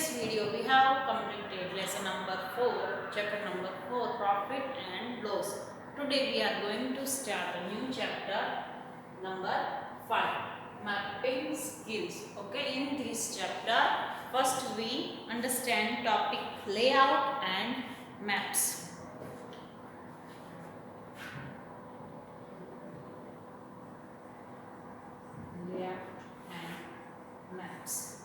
this video we have completed lesson number 4, chapter number 4, profit and loss. Today we are going to start a new chapter number 5, mapping skills. Okay, in this chapter first we understand topic layout and maps. Layout and maps.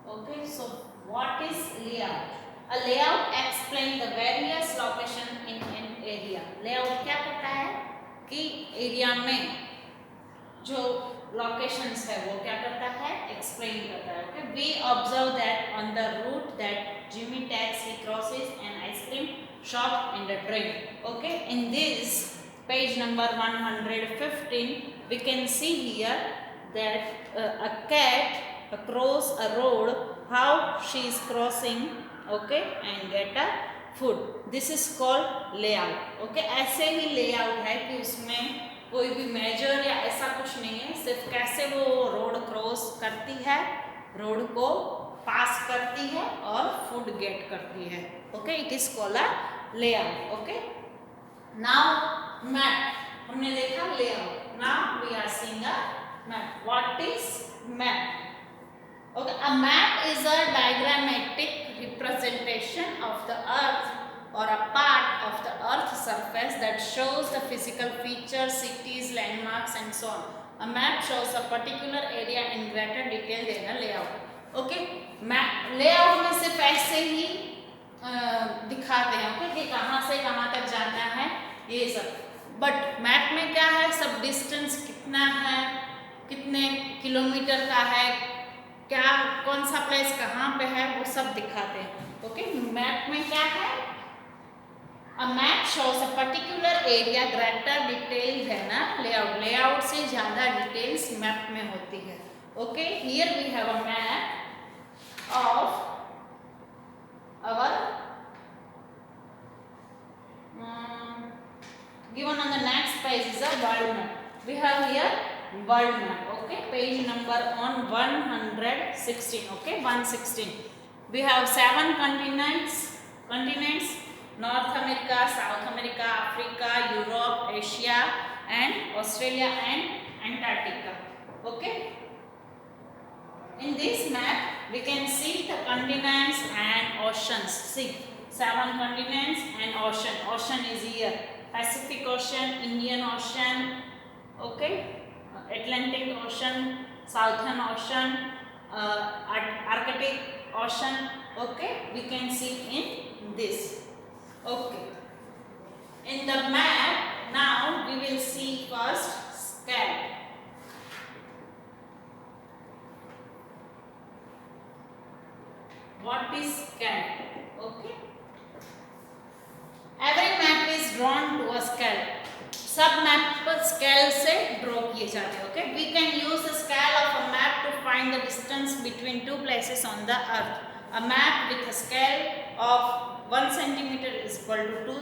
Okay, so what is layout? A layout explains the various location in an area. Layout क्या करता है कि area में जो locations है वो क्या करता है, explain करता है. Okay, we observe that on the route that Jimmy takes, he crosses an ice cream shop and a train. Okay, in this page number 115 we can see here that a cat across a road, how she is crossing, okay, and get a food. This is called layout. Okay, ऐसे ही layout है कि उसमें कोई भी major या ऐसा कुछ नहीं है, सिर्फ कैसे वो रोड क्रॉस करती है, रोड को पास करती है और फूड गेट करती है. Okay, it is called a layout. Okay, now map हमने देखा layout. Now we are seeing a map. What is map? Okay, a map is a diagrammatic representation of the earth or a part of the earth's surface that shows the physical features, cities, landmarks and so on. A map shows a particular area in greater detail than a layout. Okay, map layout में सिर्फ ऐसे ही दिखाते हैं, okay, कि कहाँ से कहाँ तक जाना है ये सब. बट मैप में क्या है, सब डिस्टेंस कितना है, कितने किलोमीटर का है, क्या कौन सा प्लेस कहाँ पे है, वो सब दिखाते हैं. ओके, मैप में क्या है, a map shows a particular area greater detail है ना लेआउट. लेआउट से ज़्यादा डिटेल्स मैप में होती है. Okay, here we have a map of our given on the next page is a world map. We have here world map. Okay, page number on 116. Okay, 116. We have 7 continents: North America, South America, Africa, Europe, Asia and Australia and Antarctica. Okay, in this map we can see the continents and oceans. See, 7 continents and ocean. Ocean is here: Pacific Ocean, Indian Ocean, okay, Atlantic Ocean, Southern Ocean, Arctic Ocean. Okay, we can see in this. Okay, in the map now we will see first scale. What is scale? Okay, every map is drawn to a scale. सब map पर scale से draw किए जाते हैं. Okay, we can use the scale of a map to find the distance between 2 places on the earth. A map with a scale of 1 centimeter is equal to 2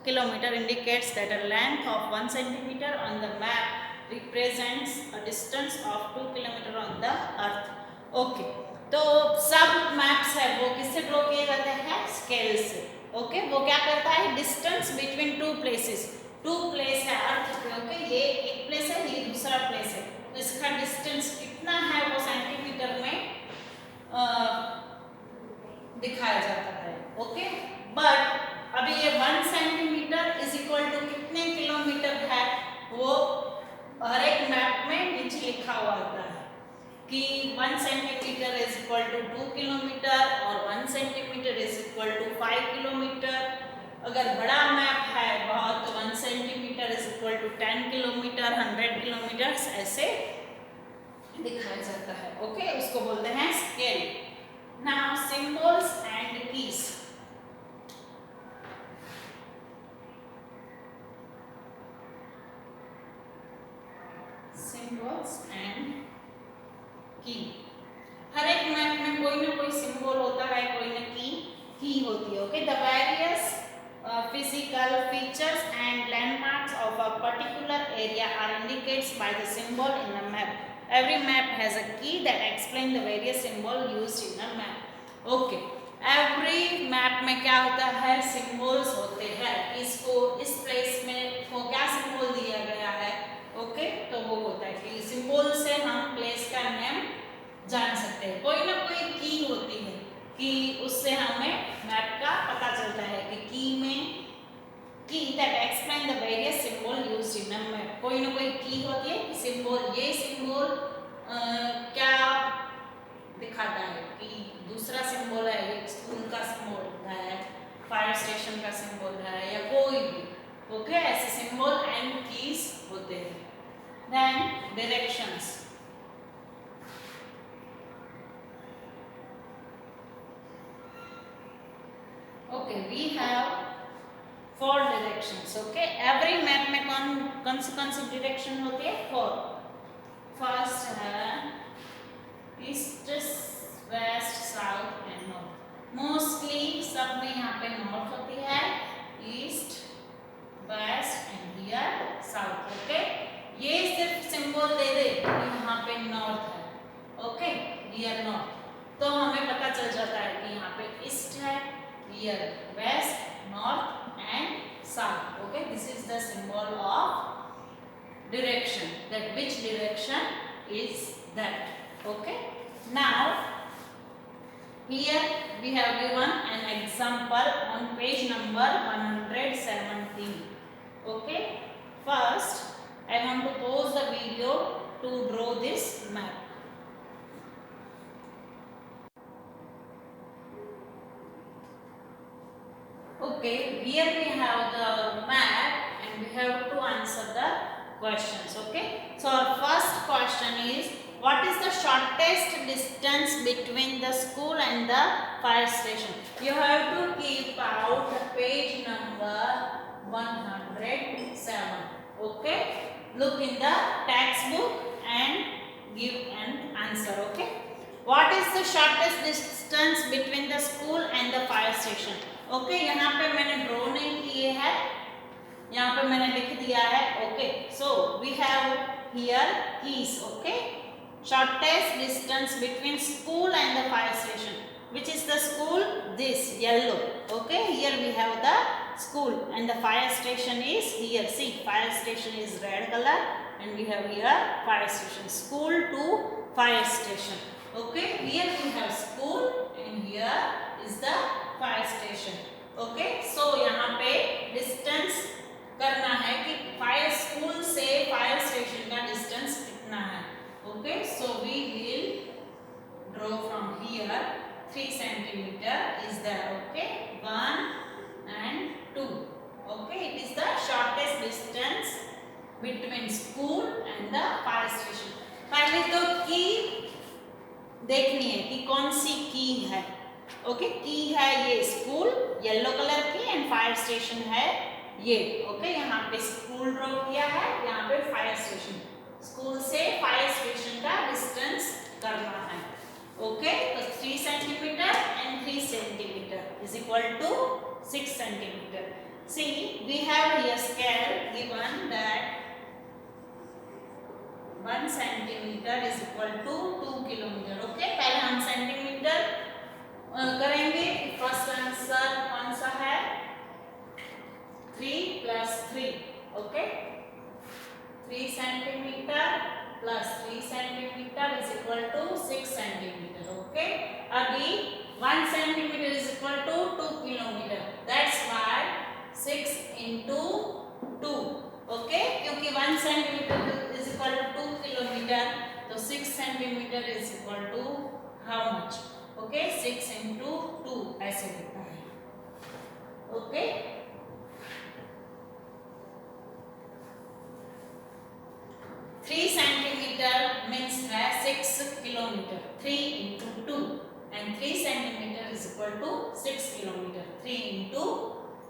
kilometer indicates that a length of 1 centimeter on the map represents a distance of 2 kilometer on the earth. Okay, तो सब maps है वो किससे draw किए जाते हैं? Scale से. Okay, वो क्या करता है? Distance between 2 places. 2 प्लेस है अर्थ पे. ओके, ये एक प्लेस है, ये दूसरा प्लेस है, तो इसका डिस्टेंस कितना है वो सेंटीमीटर में दिखाया जाता है. ओके, बट अभी ये 1 सेंटीमीटर इज इक्वल टू कितने किलोमीटर है वो हर एक मैप में नीचे लिखा हुआ होता है कि 1 centimetre is equal to 2 kilometre और 1 centimetre is equal to 5 kilometre. अगर बड़ा मैप है बहुत तो 1 centimetre is equal to 10 kilometre, 100 kilometre ऐसे दिखाया जाता है. ओके, उसको बोलते हैं scale. Now symbols and keys. Symbols and key. हर एक मैप में कोई ना कोई सिंबल होता है, कोई ना की होती है. Okay, the various physical features and landmarks of a particular area are indicated by the symbol in the map. Every map has a key that explains the various symbols used in a map. Okay. हमें क्या होता है, symbols होते हैं। इसको इस place में को क्या सिंबल दिया गया है, ओके, तो वो होता है कि सिंबल से हम प्लेस का नेम जान सकते हैं। कोई ना कोई की होती है कि उससे हमें मैप का पता चलता है कि की में की that explain the various symbol used in a map। कोई ना कोई की होती है कि सिंबल, ये सिंबल क्या दिखाता है कि दूसरा सिंबल है, ये स्कूल का सिंबल है, फायर स्टेशन का सिंबल है, या कोई भी, ओके, ऐसे सिंबल एंड कीज होते हैं। Then directions, okay, we have 4 directions, okay. Every map में कौन सी डायरेक्शन होती है, 4। फर्स्ट है east, west, south and north. Mostly सब में यहाँ पे नॉर्थ होती है, east, west and here south, okay. ये सिर्फ सिंबल दे दे कि यहाँ पे नॉर्थ है, ओके, हियर नॉर्थ, तो हमें पता चल जाता है कि यहाँ पे ईस्ट है, here west, north and south, okay, this is the symbol of direction, that which direction is that, okay. Now here we have given an example on page number 117, okay. First I want to pause the video to draw this map. Okay, here we have the map and we have to answer the questions, okay. So our first question is, what is the shortest distance between the school and the fire station? You have to keep out page number 107, okay. Look in the textbook and give an answer, okay. What is the shortest distance between the school and the fire station? Okay, यहाँ पे मैंने draw नहीं किए हैं, यहाँ पे मैंने लिख दिया है, okay. So we have here keys, okay. Shortest distance between school and the fire station, which is the school, this yellow, okay. Here we have the school and the fire station is here, see, fire station is red color and we have here fire station, school to fire station, okay. Here we have school and here is the fire station, okay. So यहाँ पे distance करना है कि fire school से fire station का distance कितना है, okay. So we will draw from here 3 centimetre is there, okay, 1 and 2, okay. It is the shortest distance between school and the fire station. पहले तो की देखनी है कि कौन सी की है, ओके। की है ये स्कूल येलो कलर की एंड फायर स्टेशन है ये, ओके। यहाँ पे स्कूल ड्रॉ किया है, यहाँ पे फायर स्टेशन, स्कूल से फायर स्टेशन का डिस्टेंस करना है, ओके। तो 3 centimetre and 3 centimetre is equal to 6 centimetre. See, we have here scale given that 1 centimetre is equal to 2 kilometre, okay. पहले हम सेंटीमीटर करेंगे। फर्स्ट आंसर कौन सा है, 3 + 3, okay. 3 centimetre + 3 centimetre is equal to 6 centimetre, okay. अभी 1 centimetre is equal to 2 kilometre, that's why 6 × 2, okay. क्योंकि 1 centimetre is equal to 2 kilometre, तो 6 centimetre is equal to how much, okay, 6 × 2 ऐसे होता है, ओके। 3 सेंटीमीटर मीन्स है 6 kilometre, 3 × 2 and 3 centimetre is equal to 6 kilometre, 3 ×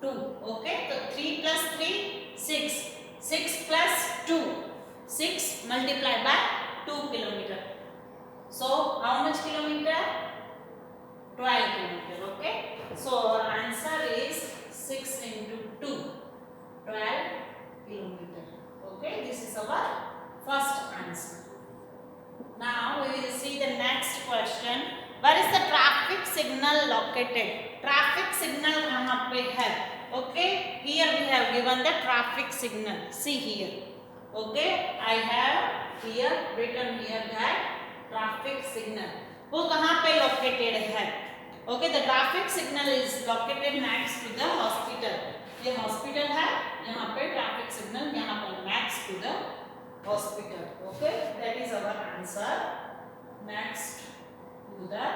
2, okay. तो 3 + 3 6, 6 + 2 6 multiplied by 2 kilometer, so how much kilometer, 12 kilometer, okay. So our answer is 6 × 2, 12 kilometer, okay. This is our first answer. Now we will see the next question. Where is the traffic signal located? located? Traffic signal कहाँ पे है? Okay, here we have given the traffic signal. See here. Okay, I have here written here that traffic signal. वो कहाँ पे located है? Okay, the traffic signal is located next to the hospital. ये hospital है, यहाँ पे traffic signal यहाँ पर next to the hospital. Okay, that is our answer. Next to the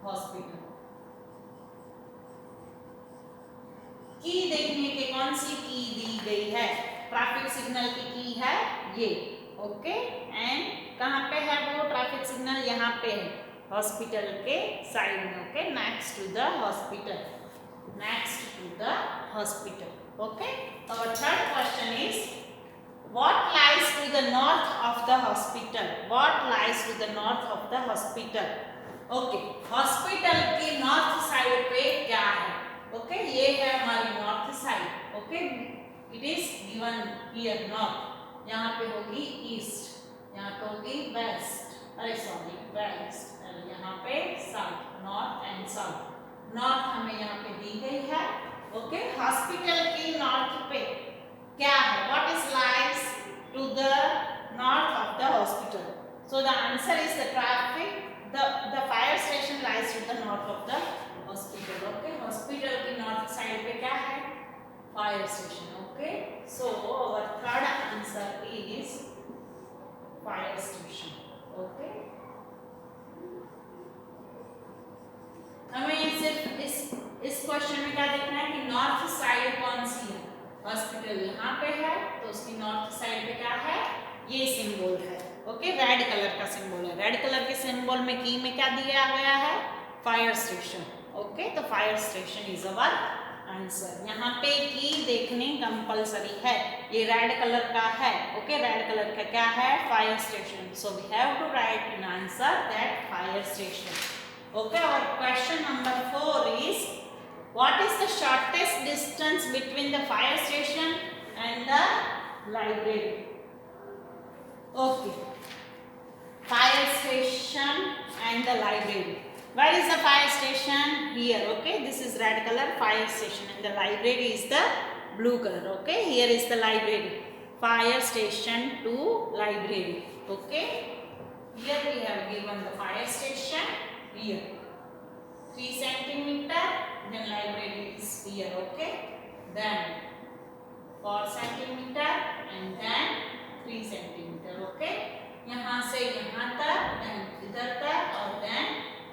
hospital. की देखने के कौन सी की दी गई है? ट्रैफिक सिग्नल की है ये. ओके, एंड कहाँ पे है वो ट्रैफिक सिग्नल? यहाँ पे है, हॉस्पिटल के साइड में. Okay, next to the hospital. Next to the hospital. Okay, our third question is what lies to the north of the hospital? What lies to the north of the hospital? Okay, hospital की north side पे क्या है? Okay, ये है हमारी north side. Okay, it is given here north. यहाँ पे होगी ईस्ट, यहाँ पे होगी वेस्ट, अरे सॉरी वेस्ट, और यहाँ पे south. North and south. North हमें यहाँ पे दी गई है. ओके, हॉस्पिटल की नॉर्थ पे क्या है? What is lies to the north of the hospital? So the answer is the traffic. the fire station lies to the north of the hospital. Okay, hospital की north side पे क्या है? Fire station. Okay, so our third answer is fire station. Okay, हमें सिर्फ इस question में क्या देखना है कि नॉर्थ साइड कौन सी है? हॉस्पिटल यहाँ पे है, तो उसकी नॉर्थ साइड पे क्या है? ये सिंबल है. ओके, रेड कलर का सिंबल है. रेड कलर के सिंबल में की में क्या दिया गया है? Fire station. ओके, तो fire station is our answer. यहाँ पे की देखनी कंपलसरी है, ये रेड कलर का है. ओके, रेड कलर का क्या है? Fire station. So we have to write in answer that fire station. Okay, और question number 4 is what is the shortest distance between the fire station and the library? Okay, fire station and the library. Where is the fire station? Here. Okay, this is red color, fire station, and the library is the blue color. Okay, here is the library. Fire station to library. Okay, here we have given the fire station here 3 centimeter, then library is here. Okay, then 4 centimeter and then 3 centimeter. Okay, यहाँ से यहाँ तक, then इधर तक, और then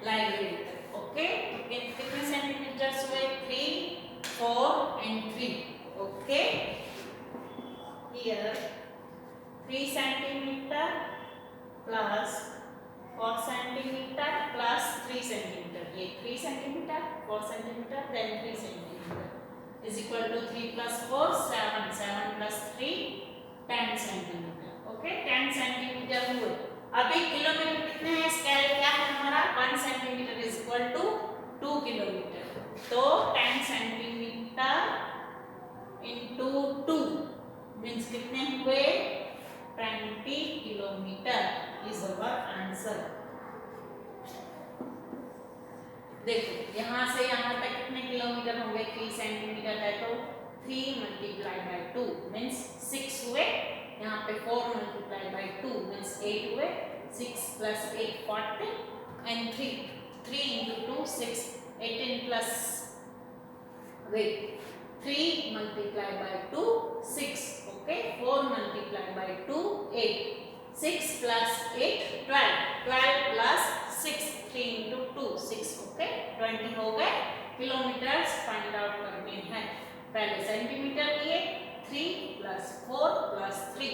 library तक. Okay, कितने centimetres हुए? 3, 4 and 3. Okay, here 3 centimeter plus 4 centimeter plus 3 centimeter. ये 3 centimeter, 4 centimeter, then 3 centimeter is equal to 3 plus 4 7, 7 plus 3 10 centimeter. Okay, 10 centimetre हुए. अभी किलोमीटर कितने हैं? स्केल क्या है हमारा? 1 centimetre is equal to 2 kilometre. तो 10 सेंटीमीटर इंटू 2 मीन्स कितने हुए? 20 किलोमीटर इज अवर आंसर. देखो यहाँ से यहाँ तक कितने किलोमीटर होंगे? 3 सेंटीमीटर है तो 3 मल्टीप्लाई बाय 2 मीन्स 6 हुए. यहाँ पे 4 मल्टीप्लाई बाय 2 मीन्स 8 हुए. 6 plus 8 40 and 3 into 2 6. 18 plus 3 multiply by 2 6. Okay, 4 multiply by 2 8. 6 plus 8 12. 12 plus 6 3 into 2 6. Okay, 20 हो गए. किलोमीटर्स फाइंड आउट करने हैं. पहले सेंटीमीटर लिए. 3 plus 4 plus 3.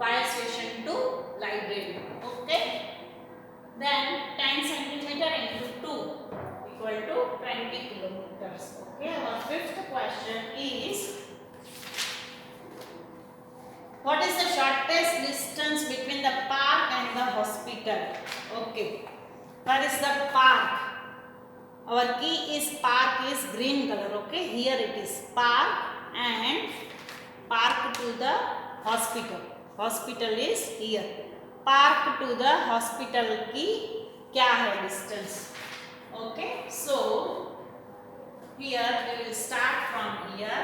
Fire station to library. Okay. Then 10 centimeter into 2 equal to 20 kilometers. Okay. Our fifth question is what is the shortest distance between the park and the hospital? Okay. Where is the park? Our key is park is green color. Okay. Here it is park and park to the hospital. Hospital is here. Park to the hospital की क्या है distance? Okay, so here we will start from here.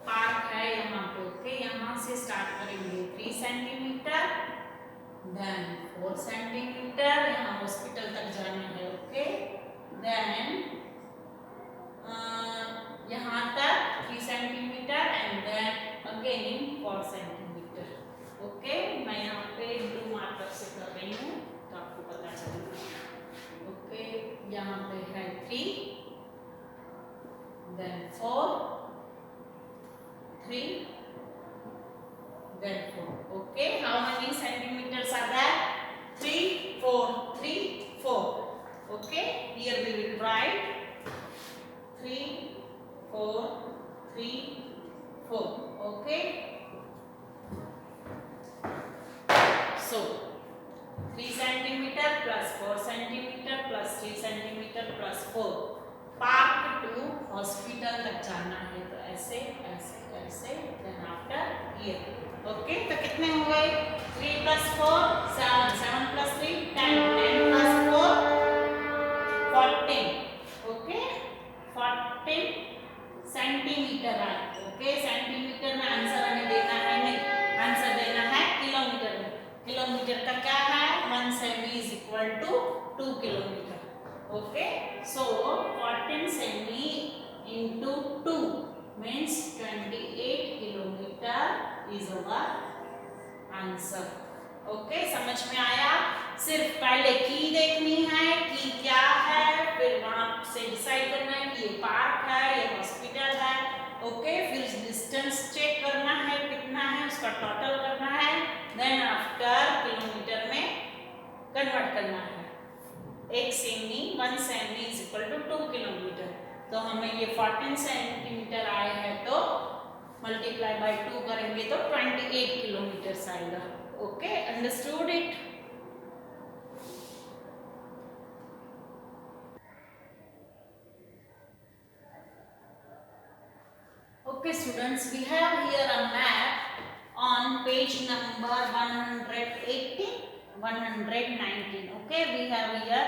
Park है यहाँ पे, okay, यहाँ से start करेंगे 3 centimetre, then 4 centimetre, यहाँ हॉस्पिटल तक जाना है, ओके, देन यहाँ तक 3 centimetre and then again 4 centimetre, okay. मैं यहाँ पे ब्लू मार्कर से कर रही हूँ तो आपको पता चलेगा, ओके। यहाँ पे है 3, then 4, 3, then 4. Okay, how many centimeters are there? 3, 4, 3, 4. Okay, here we will write 3, 4, 3, 4. Okay, so 3 centimeter plus 4 centimeter plus 3 centimeter plus 4. Park to hospital तक जाना है, तो ऐसे ऐसे ऐसे, देन आफ्टर ये, ओके। तो कितने हो गए? 3 plus 4 7, 7 plus 3 10, 10 plus 4 14, okay, 14 centimetre आए, ओके। सेंटीमीटर में आंसर हमें देना है नहीं, आंसर देना है किलोमीटर में। किलोमीटर का क्या है? 1 cm is equal to 2 kilometre, okay, so 14 semi into 2 means 28 kilometer is our answer, okay। समझ में आया? सिर्फ पहले की देखनी है कि क्या है, फिर वहां से डिसाइड करना है कि ये पार्क है, ये हॉस्पिटल है, ओके। फिर डिस्टेंस चेक करना है कितना है, उसका टोटल करना है, देन आफ्टर किलोमीटर में कन्वर्ट करना है। 1 cm 1 cm is equal to 2 kilometre, तो हमें ये 14 सेंटीमीटर आए हैं, तो मल्टीप्लाई बाय 2 करेंगे तो 28 किलोमीटर आएगा, okay. Understood it? Okay students, we have here a map on page number 118, 119, okay। We have here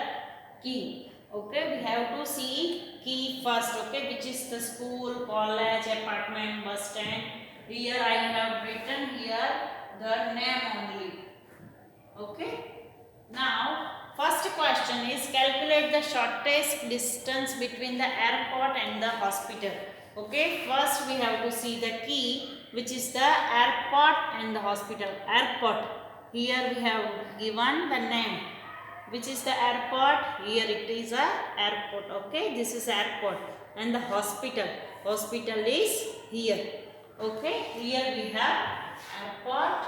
key, okay। We have to see key first, okay, which is the school, college, apartment, bus stand. Here I have written here the name only, okay। Now first question is calculate the shortest distance between the airport and the hospital, okay। First we have to see the key, which is the airport and the hospital. Airport, here we have given the name, which is the airport, here it is a airport, okay, this is airport, and the hospital, hospital is here, okay। Here we have airport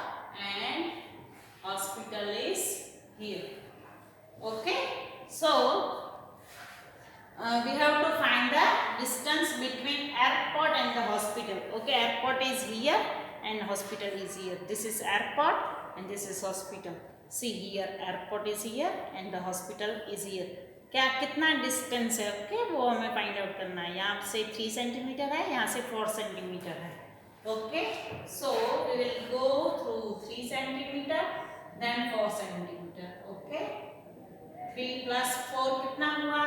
and hospital is here, okay। So we have to find the distance between airport and the hospital, okay। Airport is here and hospital is here, this is airport and this is hospital. See here, airport is here and the hospital is here. क्या कितना distance है, okay, वो हमें find out करना है। यहाँ से 3 centimetre है, यहाँ से 4 सेंटीमीटर है, okay. So we will go through 3 centimetre then 4 centimetre, okay. 3 plus 4 कितना हुआ?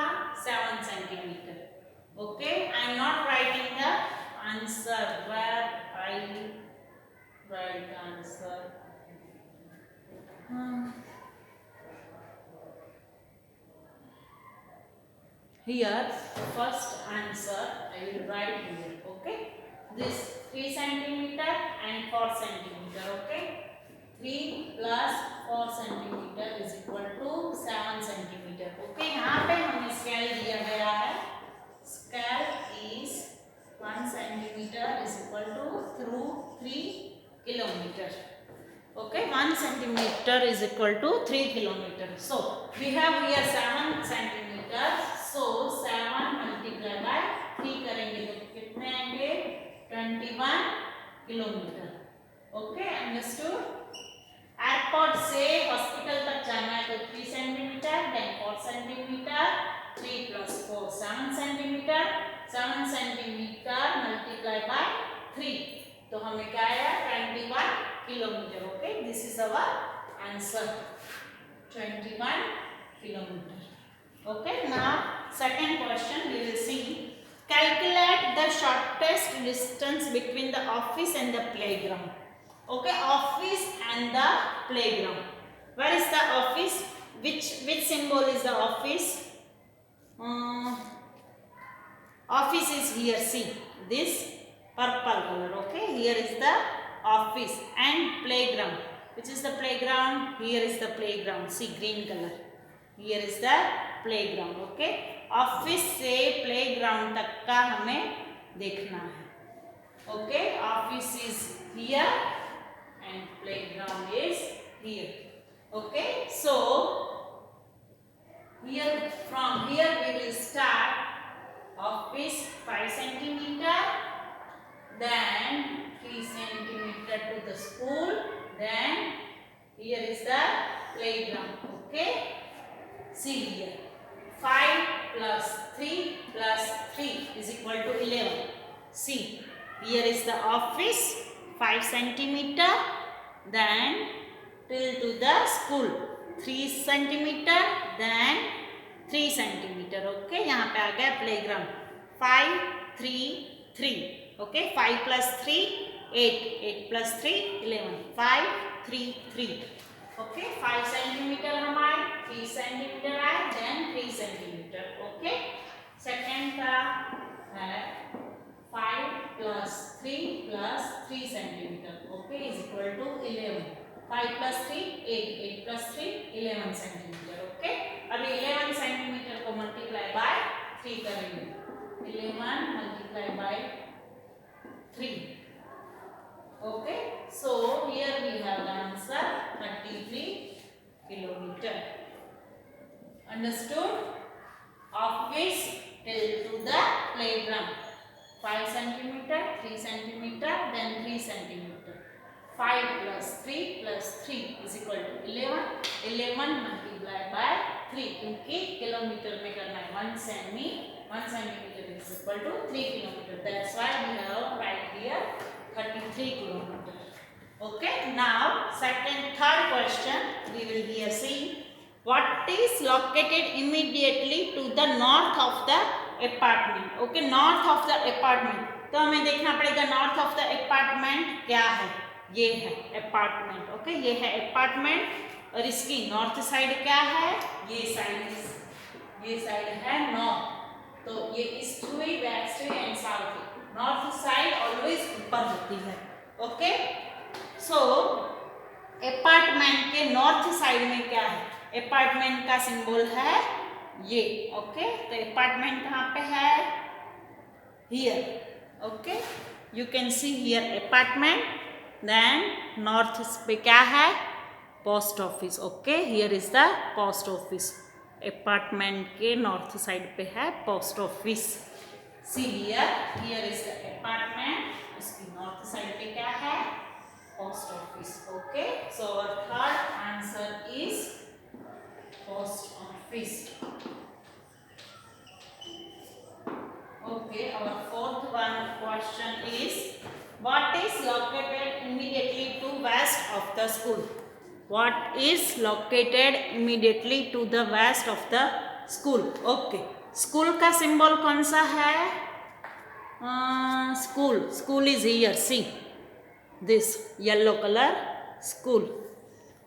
7 centimetre, okay. I am not writing the answer, where I write the answer. Here first answer I will write here, okay। This 3 centimeter and 4 centimeter, okay। 3 plus 4 centimeter is equal to 7 centimeter, okay। यहाँ पे हमें scale दिया गया है, scale is 1 centimeter is equal to through 3 kilometer, okay। 1 centimeter is equal to 3 kilometer, so we have here 7 centimeter, so 7 multiply by 3 करेंगे तो कितने आएंगे? 21 किलोमीटर, ओके। अंडरस्टूड? एयरपोर्ट से हॉस्पिटल तक जाना है तो 3 centimetre then 4 centimetre, 3 plus 4 7 centimetre, 7 centimetre multiply by 3, तो हमें क्या आया? 21 kilometre, okay. This is our answer, 21 kilometer, okay। Now second question we will see calculate the shortest distance between the office and the playground. Okay, office and the playground. Where is the office? Which symbol is the office? Office is here. See this purple color. Okay, here is the office. And playground. Which is the playground? Here is the playground. See green color. Here is the playground. Okay, office से playground तक का हमें देखना है. Okay, office is here and playground is here. Okay, so here from here we will start. Office 5 centimeter, then 3 centimeter to the school, then here is the playground. Okay, see here. 5 plus 3 plus 3 is equal to 11. See, here is the office 5 centimeter, then till to the school 3 centimeter, then 3 centimeter. Okay, यहाँ पे आ गया playground. 5 3 3. Okay, 5 plus 3 8, 8 plus 3 11. 5 3 3. Okay, 5 centimeter हम आए, 3 centimeter आए, then 3 centimeter. Okay, second का है 5 plus 3 plus 3 centimeter. Okay, is equal to 11. 5 plus 3 8, 8 plus 3 11 centimeter. Okay, अभी 11 centimeter को multiply by 3 करेंगे. 11 multiply by 3. Okay, so here we have the answer 33 kilometer. Understood? Office till to the playground 5 centimeter, 3 centimeter, then 3 centimeter. 5 plus 3 plus 3 is equal to 11. 11 multiplied by 3 क्योंकि kilometre में करना है. 1 centimeter is equal to 3 kilometer. That's why we have right here 33 kilometer. Okay, now third question we will here see. What is located immediately to the north of the apartment? Okay, north of the apartment. तो हमें देखना पड़ेगा north of the apartment क्या है. ये है apartment. Okay, ये है apartment और इसकी north side क्या है? ये side है north. तो ये ईस्ट हुई, वेस्ट हुई एंड साउथ हुई. नॉर्थ साइड ऑलवेज ऊपर होती है. ओके, सो अपार्टमेंट के नॉर्थ साइड में क्या है? अपार्टमेंट का सिंबल है ये. ओके, तो अपार्टमेंट कहाँ पे है? Here. Okay, you can see here apartment. Then north पे क्या है? Post office. Okay, here is the post office. Apartment के नॉर्थ साइड पे है post office. See here is the apartment. इसकी नॉर्थ साइड पे क्या है? Post office. Okay, so our third answer is post office. Okay, our fourth one question is what is located immediately to west of the school? What is located immediately to the west of the school? Okay, school का symbol कौन सा है? School is here. See this yellow color school.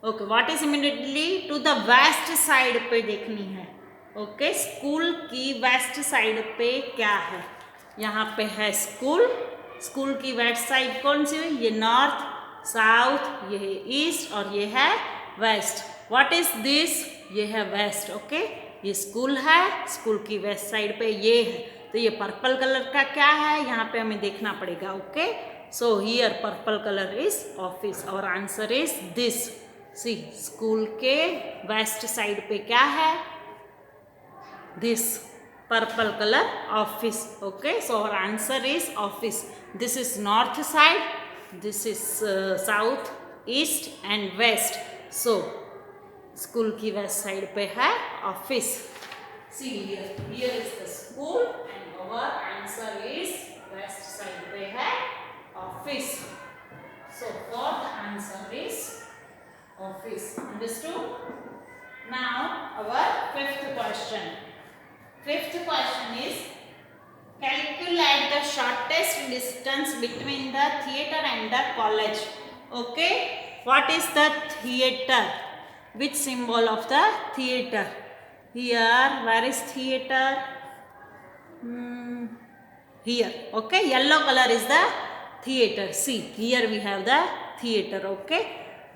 Okay, what is immediately to the west side पे देखनी है. Okay, school की west side पे क्या है? यहाँ पे है school की west side कौन सी हुई? ये north, साउथ, ये है ईस्ट और ये है वेस्ट. What is this? ये है वेस्ट. ओके, ये स्कूल है, स्कूल की वेस्ट साइड पे ये है. तो ये पर्पल कलर का क्या है? यहाँ पे हमें देखना पड़ेगा. Okay, so here purple colour is office. और answer is this. See, school के वेस्ट साइड पे क्या है? This purple colour office. Okay, so और answer is office. This is north side. This is south, east and west. So school की west side पे है office. See here is the school and our answer is west side पे है office. So fourth answer is office. Understood? Now our fifth question. Fifth question is calculate the shortest distance between the theater and the college. Okay, what is the theater? Which symbol of the theater? Here, where is theater? Here. Okay, yellow color is the theater. See, here we have the theater. Okay,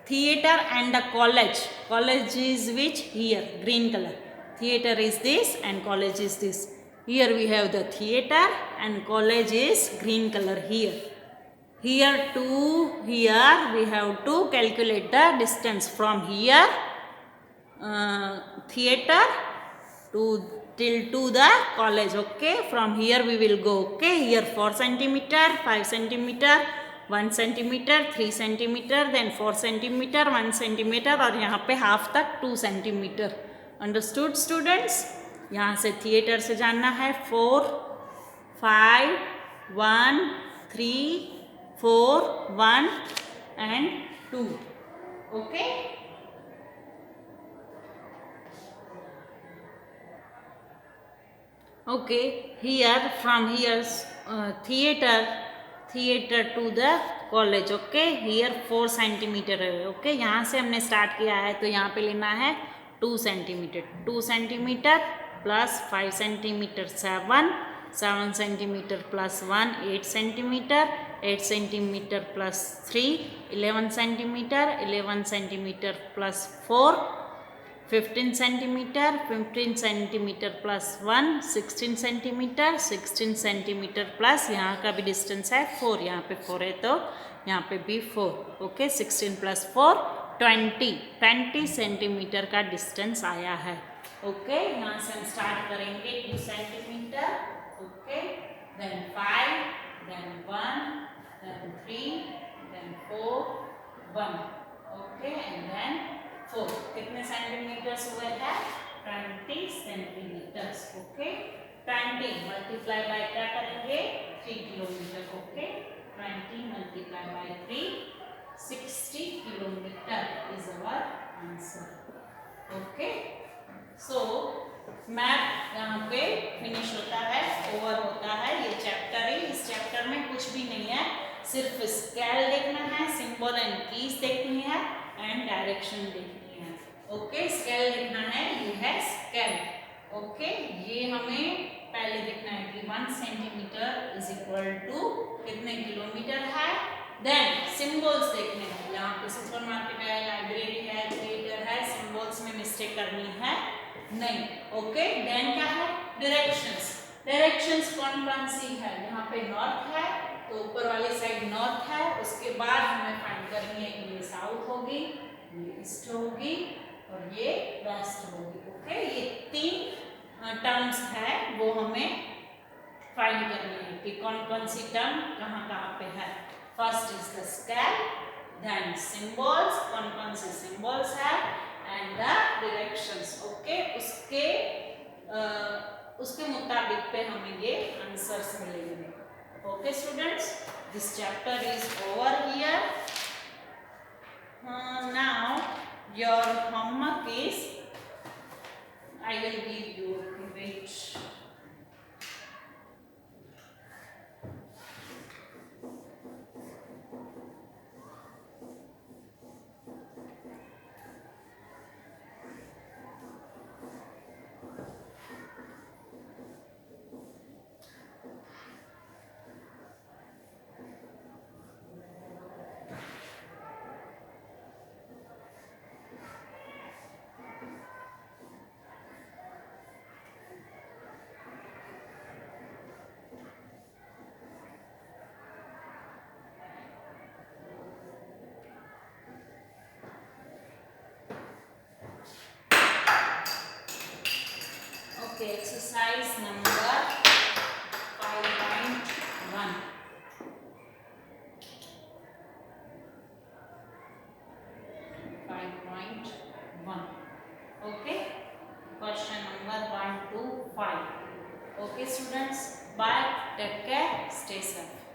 theater and the college. College is which? Here, green color. Theater is this and college is this. Here we have the theater and college is green color here. Here to here we have to calculate the distance from here theater to till to the college. Okay, from here we will go. Okay, here 4 centimeter, 5 centimeter, 1 centimeter, 3 centimeter, then 4 centimeter, 1 centimeter और यहाँ पे half तक 2 centimeter. Understood students? यहाँ से theatre से जानना है 4, 5, 1, 3, 4, 1 and 2. Okay. Okay, here from here theater to the college. Okay, here 4 centimeter है. Okay, यहाँ से हमने स्टार्ट किया है तो यहाँ पे लेना है 2 centimeter. 2 centimeter plus 5 centimeter 7 centimeter plus 1 8 centimeter 8 centimeter plus 3 11 centimeter 11 centimeter plus 4 15 centimeter 15 centimeter plus 1 16 centimeter 16 centimeter plus यहाँ का भी डिस्टेंस है 4. यहाँ पे 4 है तो यहाँ पे भी 4. ओके, 16 plus 4 20 सेंटीमीटर का डिस्टेंस आया है. ओके, यहाँ से हम स्टार्ट करेंगे 2 centimeter. Okay, then 5 then 1 then 3 then 4 1. Okay, and then 4. कितने सेंटीमीटर्स हुए हैं? 20 सेंटीमीटर्स. ओके, 20 मल्टीप्लाई बाय क्या करेंगे? 3 kilometre. Okay, 20 multiply by 3 60 kilometre is our answer. Okay, so math यहाँ पे फिनिश होता है, ओवर होता है ये चैप्टर ही. इस चैप्टर में कुछ भी नहीं है, सिर्फ स्केल देखना है, सिंबल एंड कीज देखनी है एंड डायरेक्शन देखनी है. ओके, स्केल देखना है, ये है स्केल. ओके, ये हमें पहले देखना है कि 1 सेंटीमीटर इज इक्वल टू कितने किलोमीटर है. देन सिंबल्स देखने हैं, यहाँ पे सुपरमार्केट है, लाइब्रेरी है, थिएटर है, सिंबल्स में मिस्टेक करनी है नहीं. ओके, देन क्या है? डायरेक्शंस. डायरेक्शंस कौन कौन सी है? यहाँ पे नॉर्थ है तो ऊपर वाली साइड नॉर्थ है. उसके बाद हमें फाइंड करनी है कि ये साउथ होगी, ये ईस्ट होगी और ये वेस्ट होगी. ओके, ये 3 टर्म्स है वो हमें फाइंड करनी है कि कौन कौन सी टर्म कहाँ कहाँ पे है. First is the scale, then symbols, कौन कौन से सिंबल्स है एंड द डायरेक्शंस. ओके, उसके मुताबिक पे हमें ये आंसर्स मिलेंगे. Okay students, this chapter is over here. Now your homework is, I will give you, wait. Okay, exercise number 5.1. Okay, question number 1 to 5. Okay students, bye, take care, stay safe.